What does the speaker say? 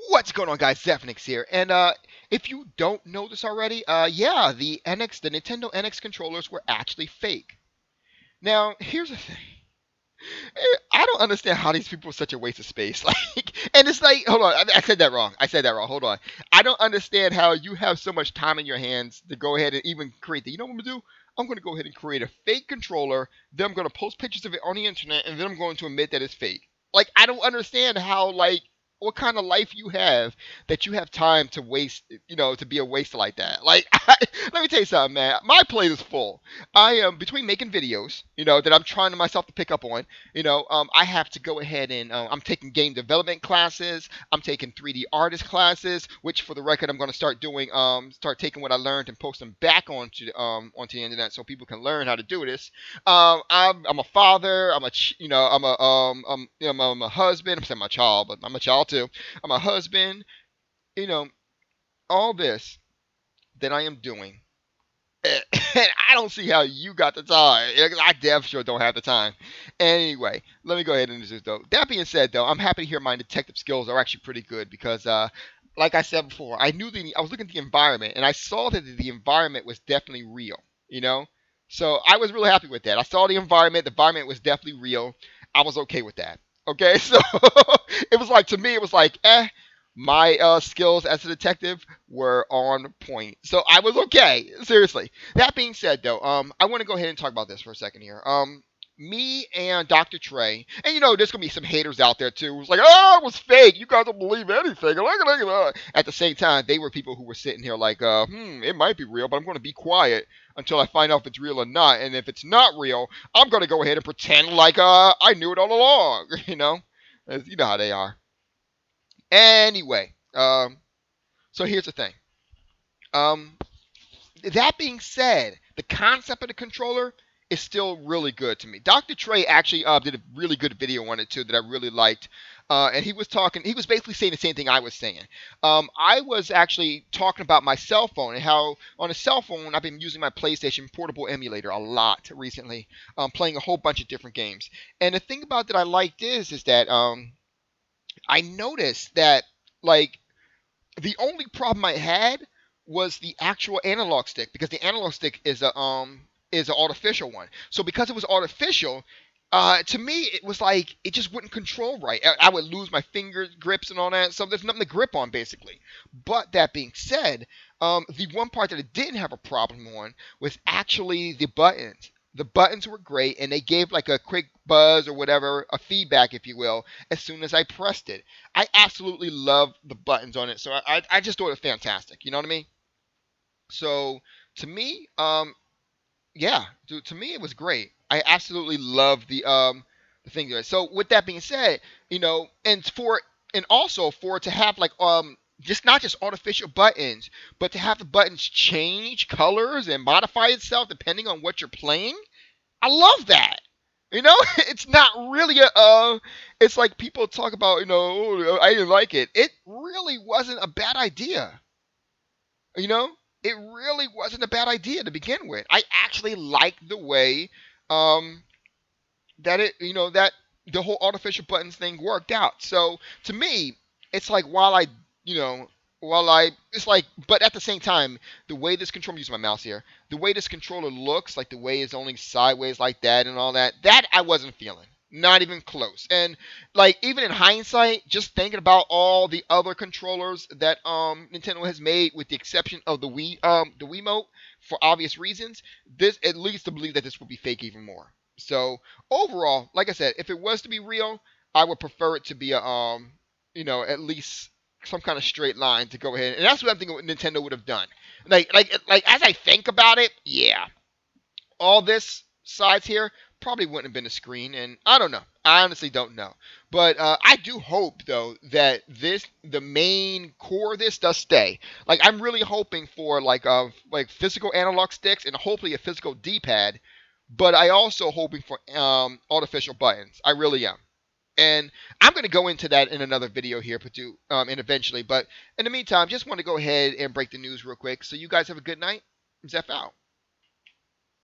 What's going on, guys? Zephyrnix here, and if you don't know this already, yeah, the Nintendo NX controllers were actually fake. Now, here's the thing. I don't understand how these people are such a waste of space. Like, and it's like, hold on, I said that wrong. I said that wrong. Hold on. I don't understand how you have so much time in your hands to go ahead and even create that. You know what I'm gonna do? I'm gonna go ahead and create a fake controller. Then I'm gonna post pictures of it on the internet, and then I'm going to admit that it's fake. Like, I don't understand how what kind of life you have that you have time to waste, to be a waster like that. Like, let me tell you something, man. My plate is full. I am between making videos, that I'm trying to myself to pick up on. I have to go ahead and I'm taking game development classes. I'm taking 3D artist classes, which for the record, I'm going to start doing. Start taking what I learned and post them back onto the internet so people can learn how to do this. I'm a father. I'm a husband. I'm saying my child, but I'm a child too. I'm a husband. You know, all this that I am doing. And I don't see how you got the time. I damn sure don't have the time. Anyway, let me go ahead and do this though. That being said, though, I'm happy to hear my detective skills are actually pretty good because, like I said before, I was looking at the environment and I saw that the environment was definitely real. You know, so I was really happy with that. I saw the environment. The environment was definitely real. I was okay with that. Okay, so it was like to me, it was like, my skills as a detective were on point. So I was okay. Seriously. That being said, though, I want to go ahead and talk about this for a second here. Me and Dr. Trey, and there's gonna be some haters out there too. Who's like, oh, it was fake. You guys don't believe anything. At the same time, they were people who were sitting here like, it might be real, but I'm gonna be quiet until I find out if it's real or not. And if it's not real, I'm gonna go ahead and pretend like I knew it all along. You know how they are. Anyway, so here's the thing. Um, that being said, the concept of the controller is still really good to me. Dr. Trey actually did a really good video on it too that I really liked. And he was talking. He was basically saying the same thing I was saying. I was actually talking about my cell phone and how on a cell phone I've been using my PlayStation Portable emulator a lot recently, playing a whole bunch of different games. And the thing about that I liked is that I noticed that like the only problem I had was the actual analog stick because the analog stick is an artificial one. So because it was artificial, to me it was like it just wouldn't control right. I would lose my finger grips and all that. So there's nothing to grip on basically. But that being said, the one part that it didn't have a problem on was actually the buttons. The buttons were great, and they gave like a quick buzz or whatever, a feedback, if you will, as soon as I pressed it. I absolutely love the buttons on it, so I just thought it was fantastic. You know what I mean? So to me, yeah, to me it was great. I absolutely love the thing there. So with that being said, and also for it to have like just not just artificial buttons, but to have the buttons change colors and modify itself depending on what you're playing. I love that. It's not really it's like people talk about, "Oh, I didn't like it." It really wasn't a bad idea. You know, it really wasn't a bad idea to begin with. I actually like the way um, that that the whole artificial buttons thing worked out. So to me, it's like you know, it's like, but at the same time, the way this controller, I'm using my mouse here, the way this controller looks, like the way it's only sideways like that and all that, that I wasn't feeling. Not even close. And like even in hindsight, just thinking about all the other controllers that Nintendo has made, with the exception of the Wiimote, for obvious reasons, this it leads to believe that this will be fake even more. So overall, like I said, if it was to be real, I would prefer it to be at least some kind of straight line to go ahead, and that's what I'm thinking what Nintendo would have done. Like as I think about it, yeah, all this sides here probably wouldn't have been a screen, and I don't know. I honestly don't know, but I do hope though that the main core of this does stay. Like I'm really hoping for like physical analog sticks and hopefully a physical D-pad, but I also hoping for artificial buttons. I really am. And I'm going to go into that in another video here, and eventually. But in the meantime, just want to go ahead and break the news real quick. So you guys have a good night. Zeph out.